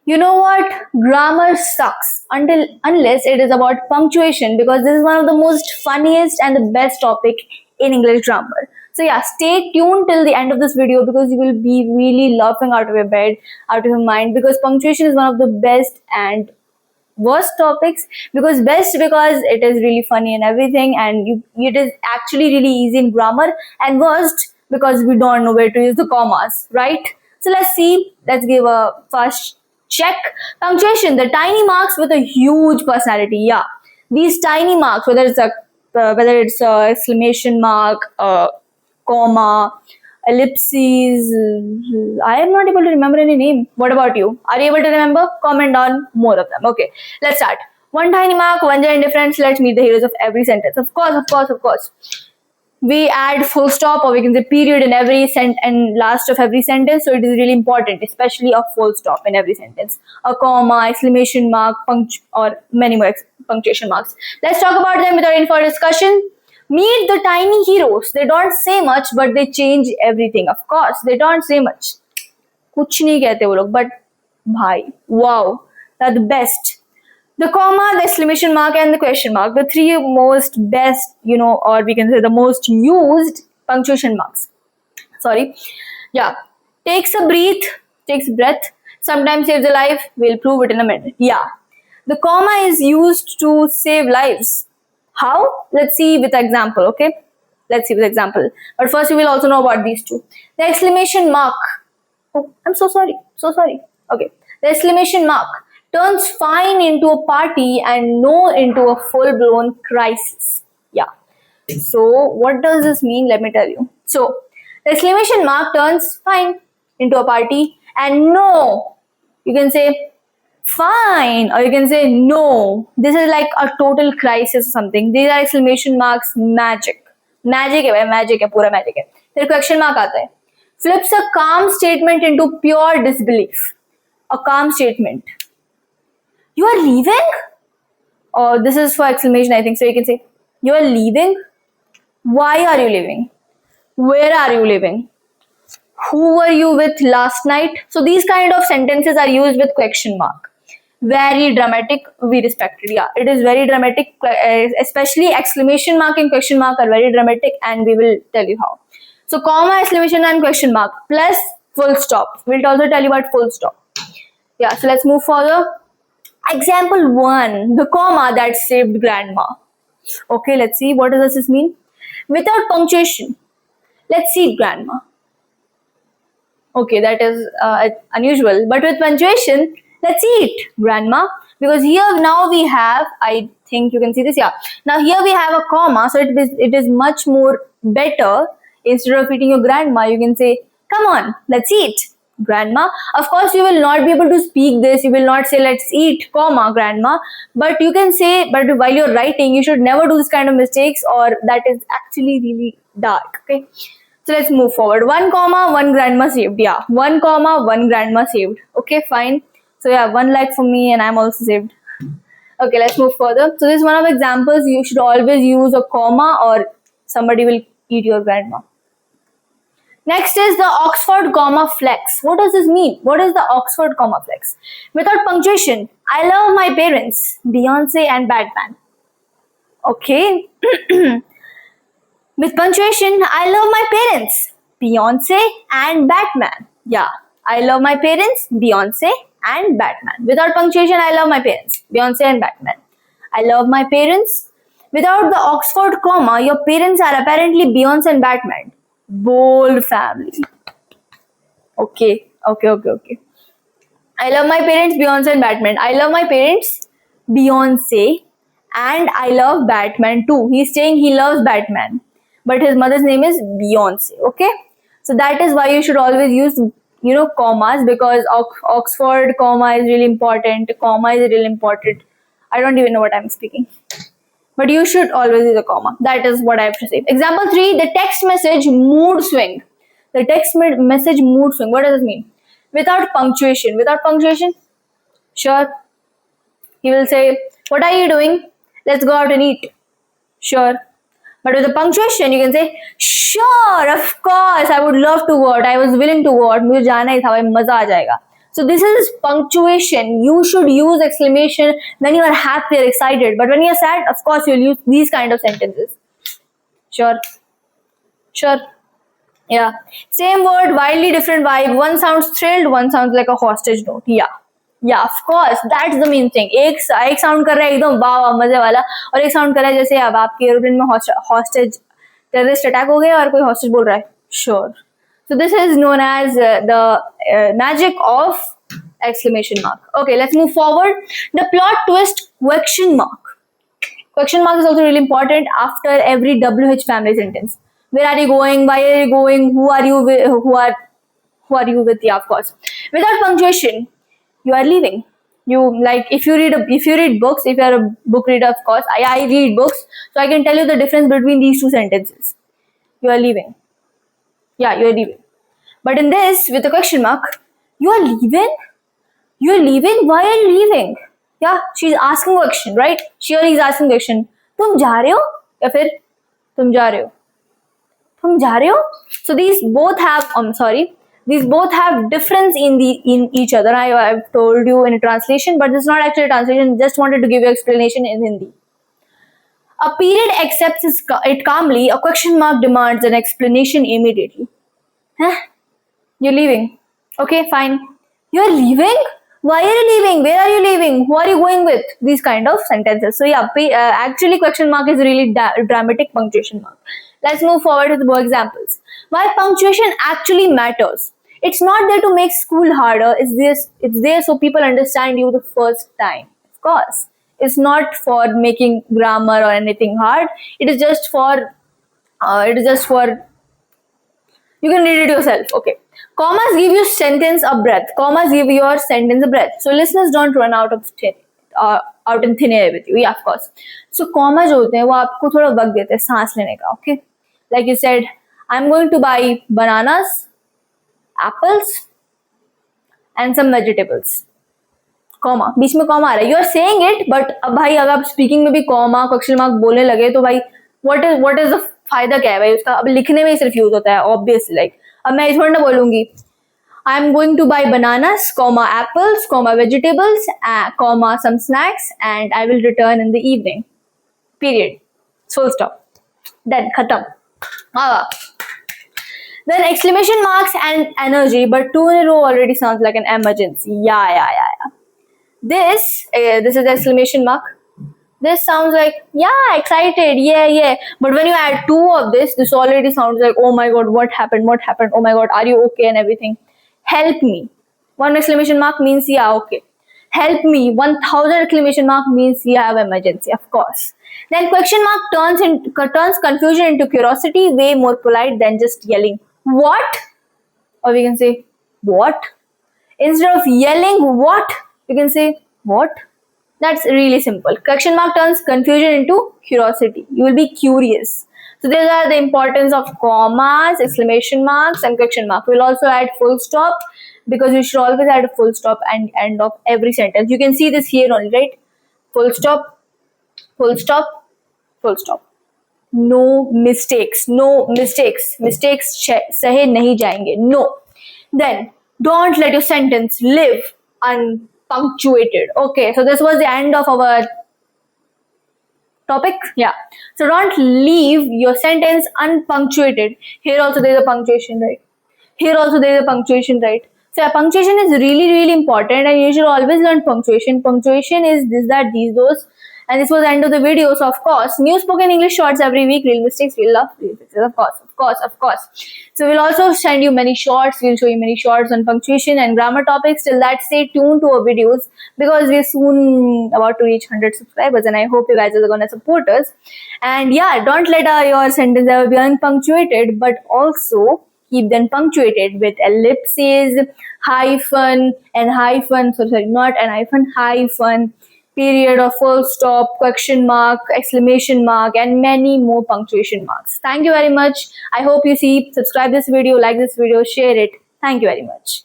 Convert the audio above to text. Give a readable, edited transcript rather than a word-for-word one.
You know what? Grammar sucks unless it is about punctuation, because this is one of the most funniest and the best topic in English grammar. So yeah, stay tuned till the end of this video because you will be really laughing out of your bed, out of your mind, because punctuation is one of the best and worst topics. Because best because it is really funny and everything, and it is actually really easy in grammar, and worst because we don't know where to use the commas, right? So let's give a first check. Punctuation, the tiny marks with a huge personality. Yeah, these tiny marks, whether it's a exclamation mark, comma, ellipses. I am not able to remember any name. What about you? Are you able to remember? Comment on more of them. Okay, let's start. One tiny mark, one gender difference. Let's meet the heroes of every sentence. Of course, of course, of course. We add full stop, or we can say period in every and last of every sentence. So it is really important, especially a full stop in every sentence, a comma, exclamation mark, or many more punctuation marks. Let's talk about them without any further discussion. Meet the tiny heroes. They don't say much, but they change everything. Of course, they don't say much. कुछ नहीं कहते वो लोग, but भाई, wow, they're the best. The comma, the exclamation mark, and the question mark, the three most best, or we can say the most used punctuation marks. Sorry. Yeah. Takes a breath, sometimes saves a life. We'll prove it in a minute. Yeah. The comma is used to save lives. How? Let's see with example, okay? Let's see with example. But first we will also know about these two. The exclamation mark. Oh, I'm so sorry. So sorry. Okay. The exclamation mark turns fine into a party and no into a full-blown crisis. Yeah. So what does this mean? Let me tell you. So the exclamation mark turns fine into a party and no. You can say fine, or you can say no. This is like a total crisis or something. These are exclamation marks magic. Magic है भाई, magic है, पूरा magic है. फिर question mark आता है. Flips a calm statement into pure disbelief. A calm statement. You are leaving? Or this is for exclamation, I think. So you can say, you are leaving? Why are you leaving? Where are you leaving? Who were you with last night? So these kind of sentences are used with question mark. Very dramatic, we respect it. Yeah, it is very dramatic, especially exclamation mark and question mark are very dramatic, and we will tell you how. So comma, exclamation and question mark plus full stop. We'll also tell you about full stop. Yeah, so let's move further. Example 1, the comma that saved grandma. Okay, let's see. What does this mean? Without punctuation, let's see grandma. Okay, that is unusual. But with punctuation, let's eat grandma. Because here now we have, I think you can see this, yeah. Now here we have a comma, so it is much more better. Instead of eating your grandma, you can say, come on, let's eat grandma. Of course, you will not be able to speak this. You will not say let's eat, comma, grandma. But you can say, but while you're writing, you should never do this kind of mistakes, or that is actually really dark. Okay. So let's move forward. 1 comma, 1 grandma saved. Yeah. 1 comma, 1 grandma saved. Okay, fine. So yeah, 1 like for me, and I'm also saved. Okay, let's move further. So this is one of the examples. You should always use a comma, or somebody will eat your grandma. Next is the Oxford comma flex. What does this mean? What is the Oxford comma flex? Without punctuation, I love my parents, Beyonce and Batman. Okay. With punctuation, I love my parents, Beyonce and Batman. Yeah, I love my parents, Beyonce and Batman. Without punctuation, I love my parents, Beyonce and Batman. I love my parents. Without the Oxford comma, your parents are apparently Beyonce and Batman. Bold family. Okay. I love my parents, Beyonce and Batman. I love my parents, Beyonce, and I love Batman too. He's saying he loves Batman, but his mother's name is Beyonce. Okay, so that is why you should always use commas, because Oxford comma is really important. Comma is really important. I don't even know what I'm speaking. But you should always use a comma. That is what I have to say. Example 3, the text message mood swing. The text message mood swing. What does it mean? Without punctuation. Without punctuation? Sure. He will say, what are you doing? Let's go out and eat. Sure. But with the punctuation, you can say, sure, of course, I would love to go out. I was willing to go out. मुझे जाना ही था भाई, मजा आ जाएगा. So this is punctuation. You should use exclamation when you are happy or excited. But when you are sad, of course, you'll use these kind of sentences. Sure. Sure. Yeah. Same word, wildly different vibe. One sounds thrilled, one sounds like a hostage note. Yeah. Yeah, of course. That's the main thing. एक sound कर रहा है एकदम वाह वाह मजे वाला, और एक sound कर रहा है जैसे अब आपके एरोप्लेन में hostage terrorist attack हो गया और कोई hostage बोल रहा है. Sure. So this is known as the magic of exclamation mark. Okay, let's move forward. The plot twist question mark. Question mark is also really important after every WH family sentence. Where are you going? Why are you going? Who are you with? Who are you with? Yeah, of course. Without punctuation, you are leaving. You, like, if you read books, if you are a book reader, of course, I read books, so I can tell you the difference between these two sentences. You are leaving. Yeah, you are leaving. But in this, with a question mark, you are leaving? You are leaving? Why are you leaving? Yeah, she's asking a question, right? She or he is asking a question. तुम जा रहे हो या फिर तुम जा रहे हो? तुम जा रहे हो? So these both have difference in each other. I've told you in a translation, but this is not actually a translation. Just wanted to give you explanation in Hindi. A period accepts it calmly. A question mark demands an explanation immediately. Huh? You're leaving. Okay, fine. You're leaving? Why are you leaving? Where are you leaving? Who are you going with? These kind of sentences. So yeah, actually question mark is really dramatic punctuation mark. Let's move forward with more examples. Why punctuation actually matters. It's not there to make school harder. It's there so people understand you the first time. Of course. It's not for making grammar or anything hard. It is just for you can read it yourself. Okay. Commas give you sentence a breath. Commas give your sentence a breath. So listeners don't run out in thin air with you. Yeah, of course. So comma जो होते हैं वो आपको थोड़ा वक्त देते हैं सांस लेने का. Okay. Like you said, I'm going to buy bananas, apples, and some vegetables. Comma. बीच में comma आ रहा है. You are saying it, but अब भाई अगर आप speaking में भी comma, question mark बोलने लगे तो भाई what is the फायदा क्या है भाई उसका? अब लिखने में ही सिर्फ यूज होता है obviously. Like अब मैं इस ना बोलूंगी I'm going to buy bananas, comma apples, comma vegetables, comma some snacks, and I will return in the evening. Period. Full stop. Then khatam. Then exclamation marks and energy, but two in a row already sounds like an emergency. Yeah. This is exclamation mark. This sounds like, yeah, excited, yeah. But when you add two of this already sounds like, oh my god, what happened? Oh my god, are you okay and everything? Help me. One exclamation mark means, yeah, okay. Help me. 1,000 exclamation mark means you have emergency, of course. Then question mark turns confusion into curiosity, way more polite than just yelling, what? Or we can say, what? Instead of yelling, what? You can say, what? That's really simple. Question mark turns confusion into curiosity. You will be curious. So these are the importance of commas, exclamation marks, and question mark. We'll also add full stop because you should always add a full stop and end of every sentence. You can see this here only, right? Full stop, full stop, full stop. No mistakes. Mistakes sahe nahi jayenge. No. Then don't let your sentence live unpunctuated. Okay, so this was the end of our topic. Yeah. So don't leave your sentence unpunctuated. Here also there is a punctuation, right? Here also there is a punctuation, right? So punctuation is really, really important, and you should always learn punctuation. Punctuation is this, that, these, those. And this was the end of the video. So of course, new spoken English shorts every week. Real mistakes, real love, real fixes. Of course. So we'll also send you many shorts. We'll show you many shorts on punctuation and grammar topics. Till that, stay tuned to our videos because we're soon about to reach 100 subscribers, and I hope you guys are going to support us. And yeah, don't let your sentence ever be unpunctuated, but also keep them punctuated with ellipses, hyphen, and hyphen. Sorry, not an hyphen. Period or full stop, question mark, exclamation mark, and many more punctuation marks. Thank you very much. I hope you subscribe this video, like this video, share it. Thank you very much.